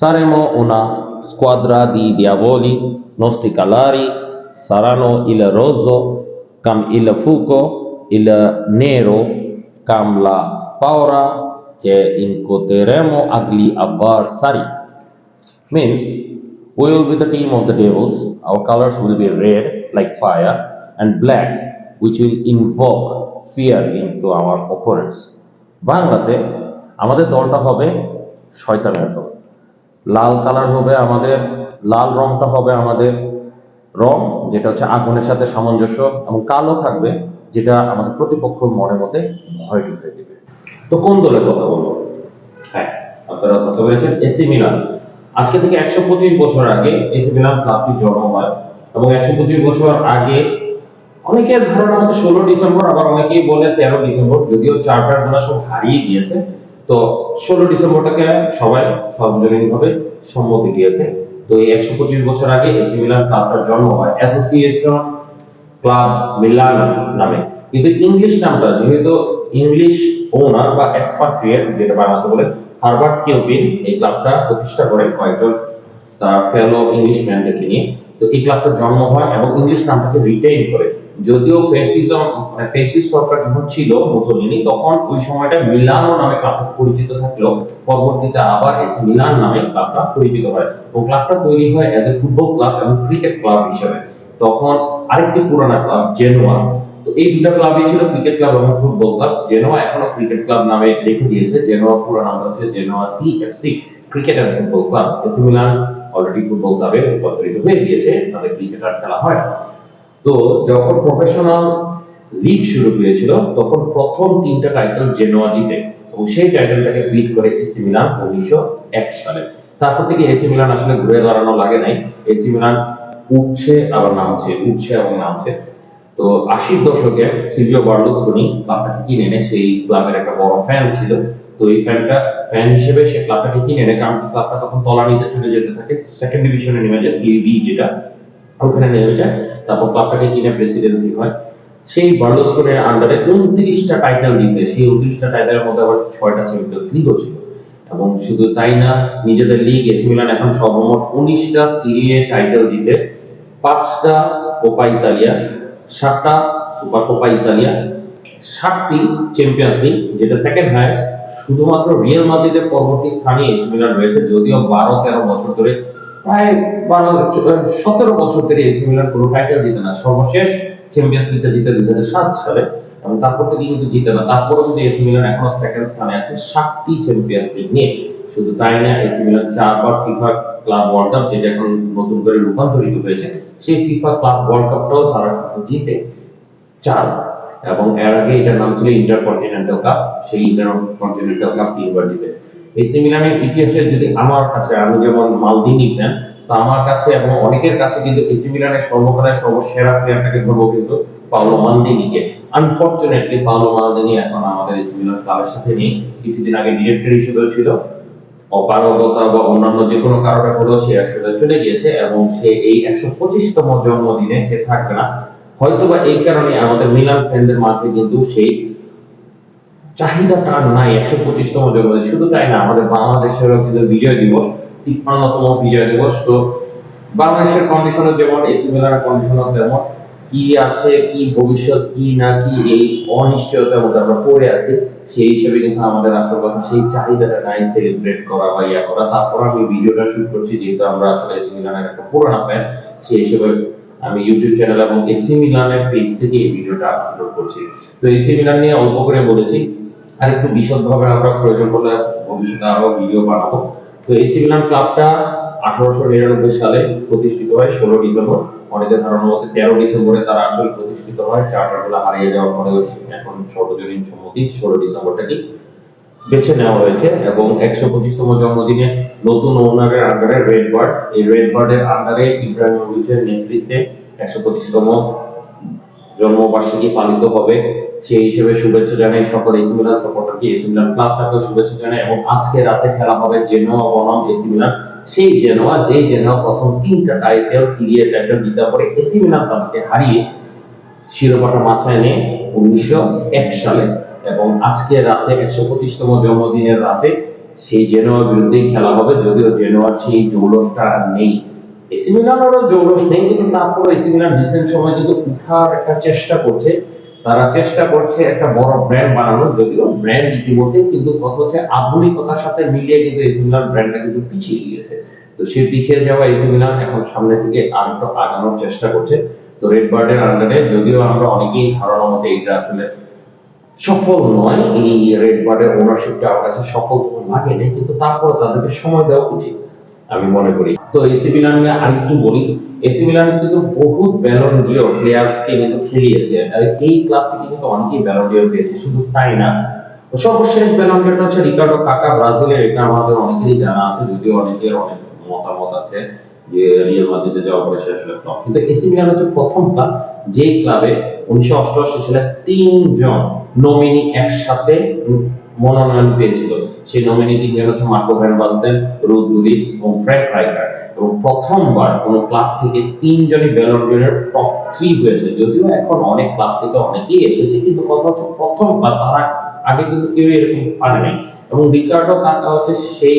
Saremo una squadra di diavoli, nostri calari saranno il rosso, cam il fuoco, il nero, cam la paura che incontreremo agli avversari. Means, we will be the team of the devils, our colors will be red like fire and black, which will invoke fear into our opponents. বাংলাতে আমাদের দলটা হবে শয়তানের দল। লাল colour হবে আমাদের, লাল রংটা হবে আমাদের রং, যেটা হচ্ছে আগুনের সাথে সামঞ্জস্য, এবং কালো থাকবে যেটা আমাদের প্রতিপক্ষের মনের মধ্যে ভয় ঢুকে দেবে। তো কোন দলের কথা বলবো? হ্যাঁ, আপনারা কথা বলেছেন এসি মিলান। আজকে থেকে 125 বছর আগে এসি মিলান ক্লাবটির জন্ম হয়, এবং 125 বছর আগে অনেকের ধারণা মতো 16 ডিসেম্বর, আবার অনেকেই বলে 13 ডিসেম্বর, যদিও চার্টার গুলো সব হারিয়ে গিয়েছে। তো 16 ডিসেম্বরটাকে সবাই সর্বজনীনভাবে সম্মতি দিয়েছে। তো এই 125 বছর আগে এসি মিলান ক্লাবটার জন্ম হয় অ্যাসোসিয়েশন ক্লাব মিলান নামে। কিন্তু ইংলিশ নামটা, যেহেতু ইংলিশ ওনার বা এক্সপাট্রিয়েট যেটা বাংলাতে বলে, হারবার্ট কিউপিন এই ক্লাবটা প্রতিষ্ঠা করে কয়েকজন তার ফেলো ইংলিশম্যানদেরকে নিয়ে। তো এই ক্লাবটার জন্ম হয় এবং ইংলিশ নামটাকে রিটেইন করে। যদিও ফ্যাসিজম মানে ফ্যাসিস্ট সরকার যখন ছিল মুসলিনি, তখন ওই সময়টা মিলানো নামে ক্লাবটা পরিচিত থাকলেও পরবর্তীতে আবার এসি মিলান নামে ক্লাবটা পরিচিত হয়, এবং ক্লাবটা তৈরি হয় অ্যাজ এ ফুটবল ক্লাব এবং ক্রিকেট ক্লাব হিসেবে। তখন আরেকটি পুরানা ক্লাব জেনোয়া, তো এই দুটো ক্লাবই ছিল ক্রিকেট ক্লাব এবং ফুটবল ক্লাব। জেনোয়া এখনো ক্রিকেট ক্লাব নামে রেখে দিয়েছে, জেনোয়া পুরো নামটা হচ্ছে Genoa CFC, cricket and football club. AC Milan already football ক্লাবে রূপান্তরিত হয়ে গিয়েছে, তাদের ক্রিকেট আর খেলা হয়। তো যখন প্রফেশনাল লিগ শুরু হয়েছিল, তখন প্রথম 3টা টাইটেল জেনোয়া জিতে, এবং সেই টাইটেলটাকে বিট করে এসি মিলান 1901 সালে। তারপর থেকে এসি মিলান আসলে ঘুরে দাঁড়ানো লাগে নাই, এসি মিলান উঠছে আবার নামছে, উঠছে এবং নামছে। তো 80-র দশকে সিলভিও বার্লুসকোনি ক্লাবটাকে কিনে এনে, সেই ক্লাবের একটা বড় ফ্যান ছিল। তো এই ফ্যান হিসেবে সে ক্লাবটাকে কিনে এনে, কারণ ক্লাবটা তখন তলানিতে চলে যেতে থাকে, সেকেন্ড ডিভিশনে নেমে যায়, সিরি বি যেটা, ওখানে নেমে যায়। তারপর ক্লাবটাকে কিনে প্রেসিডেন্সি হয়। সেই বার্লুসকোনির আন্ডারে 29টা টাইটেল জিতে, সেই 29টা টাইটেলের মধ্যে আবার 6টা চ্যাম্পিয়ন্স লিগও ছিল। এবং শুধু তাই না, নিজেদের লিগ এসি মিলান এখন সর্বমোট 19টা সিরি এ টাইটেল জিতে, 5টা কোপা ইতালিয়া, 7টা সুপার কোপা ইতালিয়া, 7টি চ্যাম্পিয়ন্স লিগ, যেটা সেকেন্ড হাইয়েস্ট। শুধুমাত্র রিয়াল মাদ্রিদের পরবর্তী স্থানে এসি মিলান রয়েছে, যদিও 12-13 বছর ধরে, প্রায় 17 বছর ধরে এসি মিলান কোনো টাইটেল জিতে না। সর্বশেষ চ্যাম্পিয়ন্স লিগটা জিতে 2007 সালে, এবং তারপর থেকে কিন্তু জিতে না। তারপরেও কিন্তু এসি মিলান এখনো সেকেন্ড স্থানে আছে 7টি চ্যাম্পিয়ন্স লিগ নিয়ে। শুধু তাই না, এসি মিলান 4বার ফিফা ক্লাব ওয়ার্ল্ড কাপ, যেটা এখন নতুন করে রূপান্তরিত হয়েছে, সেই ফিফা ক্লাব ওয়ার্ল্ড কাপটাও তারা জিতে 4বার। এবং এর আগে এটার নাম ছিল ইন্টারকন্টিনেন্টাল কাপ, সেই ইন্টারকন্টিনেন্টাল কাপ 3বার জিতে। এসি মিলানের ইতিহাসে যদি আমার কাছে, আমি যেমন মালদিনি ফ্যান, তো আমার কাছে এবং অনেকের কাছে কিন্তু এসি মিলানের সর্বকালের সর্বসেরা প্লেয়ারটাকে ধরবো কিন্তু পাওলো মালদিনিকে। আনফরচুনেটলি পাওলো মালদিনি এখন আমাদের এসি মিলান ক্লাবের সাথে নেই। কিছুদিন আগে ডিরেক্টর হিসেবে ছিল, অপারগতা বা অন্যান্য যে কোনো কারণে হলেও সে আসলে চলে গিয়েছে, এবং সে এই 125তম জন্মদিনে সে থাকবে না। হয়তোবা এই কারণে আমাদের মিলান ফ্যানদের মাঝে কিন্তু সেই চাহিদাটা নাই 125তম জন্মদিন। শুধু তাই না, আমাদের বাংলাদেশেরও কিন্তু বিজয় দিবস, 53তম বিজয় দিবস। তো বাংলাদেশের কন্ডিশনে যেমন এসি মিলানের কন্ডিশনও তেমন, কি আছে কি ভবিষ্যৎ কি না কি, এই অনিশ্চয়তার মধ্যে আমরা পড়ে আছি। সেই হিসেবে কিন্তু আমাদের আসল কথা সেই চাহিদাটা নাই সেলিব্রেট করা বা ইয়া করা। তারপর আমি ভিডিওটা শুট করছি, যেহেতু আমরা আসলে এসি মিলানের একটা পুরোনো ফ্যান, সেই হিসেবে আমি ইউটিউব চ্যানেল এবং এসি মিলানের পেজ থেকে এই ভিডিওটা আপলোড করছি। তো এসি মিলান নিয়ে অল্প করে বলেছি, আর একটু বিশদভাবে আমরা প্রয়োজন হলে ভবিষ্যতে আরো ভিডিও বানাবো। তো এসি মিলান ক্লাবটা 1899 সালে প্রতিষ্ঠিত হয় 16 ডিসেম্বর। অনেকের ধারণা মতে 13 ডিসেম্বরে তারা আসলে প্রতিষ্ঠিত হয়, চার্টারগুলো হারিয়ে যাওয়ার পরে এখন সর্বজনীন সম্মতি 16 ডিসেম্বরটাকে বেছে নেওয়া হয়েছে। এবং 125তম জন্মদিনে নতুন ওনারের আন্ডারে রেড বার্ড, এই রেড বার্ডের আন্ডারে ইব্রাহিমোভিচের নেতৃত্বে 125তম জন্মবার্ষিকী পালিত হবে। সেই হিসেবে শুভেচ্ছা জানাই সকল এসি মিলান সাপোর্টারকে, এসি মিলান ক্লাবটাকেও শুভেচ্ছা জানাই। এবং আজকে রাতে খেলা হবে জেনোয়া বনাম এসি মিলান। সেই জেনোয়া, যেই জেনোয়া প্রথম 3টা টাইটেল সিরি এ টাইটেল জিতার পরে এসি মিলান তাদেরকে হারিয়ে শিরোপাটা মাথায় নেয় 1901 সালে। এবং আজকে রাতে 125তম জন্মদিনের রাতে সেই জেনোয়ার বিরুদ্ধেই খেলা হবে, যদিও জেনোয়ার সেই জৌলসটা আর নেই। এসি মিলানেরও জৌলস নেই, কিন্তু তারপরে এসি মিলান রিসেন্ট সময় কিন্তু উঠার একটা চেষ্টা করছে। তারা চেষ্টা করছে একটা বড় ব্র্যান্ড বানানোর, যদিও ব্র্যান্ড ইতিমধ্যে, কিন্তু কথা হচ্ছে আধুনিকতার সাথে মিলিয়ে কিন্তু এসি মিলান ব্র্যান্ডটা কিন্তু পিছিয়ে গিয়েছে। তো সেই পিছিয়ে যাওয়া এসি মিলান এখন সামনে থেকে আরেকটু আগানোর চেষ্টা করছে। তো রেড বার্ডের আন্ডারে, যদিও আমরা অনেকেই ধারণা মতে এটা আসলে সফল নয়, এই রেড বার্ডের ওনারশিপটা আমার কাছে সফল লাগে না, কিন্তু তারপরে তাদেরকে সময় দেওয়া উচিত আমি মনে করি। তো এসি মিলান নিয়ে আরেকটু বলি। এসি মিলান কিন্তু বহু ব্যালন ডিওর প্লেয়ারকে কিন্তু খেলিয়েছে, আর এই ক্লাব থেকে কিন্তু অনেকেই ব্যালন ডিওর পেয়েছে। শুধু তাই না, সর্বশেষ ব্যালন ডিওরটা হচ্ছে রিকার্ডো কাকা, ব্রাজিলের। এটা আমাদের অনেকেরই জানা আছে, যদিও অনেকের অনেক মতামত আছে যে রিয়াল মাদ্রিদে যাওয়ার পরে সে আসলে ফ্লপ। কিন্তু এসি মিলান হচ্ছে প্রথম ক্লাব যে ক্লাবে 1988 সালে তিনজন নমিনি একসাথে মনোনয়ন পেয়েছিল। সেই নমিনি তিনজন হচ্ছে মার্কো ভ্যান বাস্টেন, রুদ গুলিচ এবং ফ্র্যাঙ্ক রাইকার্ড। এবং প্রথমবার কোন ক্লাব থেকে তিনজনই ব্যালন ডিওরের টপ 3 হয়েছে। যদিও এখন অনেক ক্লাব থেকে অনেকেই এসেছে, কিন্তু কথা হচ্ছে প্রথমবার, তারা আগে কিন্তু কেউ এরকম পারে নাই। এবং রিকার্ডো কাকা হচ্ছে সেই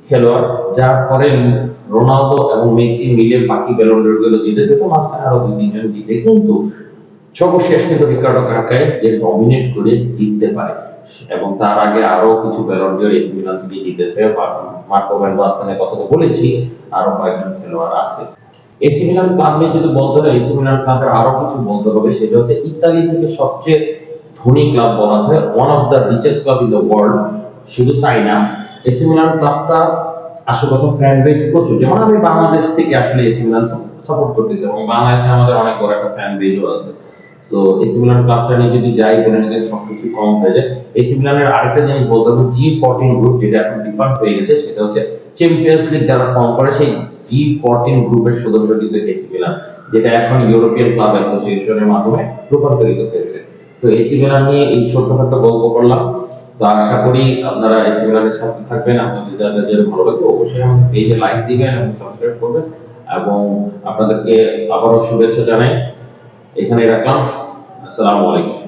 খেলোয়াড় যার পরে রোনালদো এবং মেসি মিলে বাকি ব্যালন ডিওর গুলো জিতে যেত, মাঝখানে আরো 2-3 জন জিতে, কিন্তু সর্বশেষ কিন্তু রিকার্ডো কাকাই যে ডমিনেট করে জিততে পারে। এবং তার আগে আরো কিছু ব্যালন ডিওর এসি মিলান থেকে জিতেছে। মার্কো ভ্যান বাস্তেনের কথা তো বলেছি, আরো কয়েকজন খেলোয়াড় আছে। এসি মিলান ক্লাব নিয়ে যদি বলতে হয়, এসি মিলান ক্লাবের আরো কিছু বলতে হবে। সেটা হচ্ছে ইতালি থেকে সবচেয়ে ধনী ক্লাব বলা হয়, one of the richest club in the world. শুধু তাই না, এসি মিলান ক্লাবটা আশেপাশে ফ্যান বেস প্রচুর। যেমন আমি বাংলাদেশ থেকে আসলে এসি মিলান সাপোর্ট করতেছি, এবং বাংলাদেশে আমাদের অনেক বড় একটা ফ্যান বেসও আছে। সো এসি মিলান ক্লাবটা নিয়ে যদি যাই বলে নিলে সবকিছু কম হয়ে যায়। এসি মিলানের আরেকটা জিনিস বলতে হবে, G14 গ্রুপ, যেটা এখন ডিফাল্ট হয়ে গেছে, সেটা হচ্ছে চ্যাম্পিয়ন্স লিগ যারা ফর্ম করে সেই G14 গ্রুপের সদস্য কিন্তু এসি মিলান, যেটা এখন ইউরোপিয়ান ক্লাব অ্যাসোসিয়েশনের মাধ্যমে রূপান্তরিত হয়েছে। তো এসি মিলান নিয়ে এই ছোট্টখাটো গল্প করলাম। তো আশা করি আপনারা এসি মিলানের সাথে থাকবেন। আপনাদের যাদের যাদের ভালো লাগবে অবশ্যই আমাদের পেজে লাইক দিবেন এবং সাবস্ক্রাইব করবেন। এবং আপনাদেরকে আবারও শুভেচ্ছা জানাই। এখানে রাখলাম। আসসালামু আলাইকুম।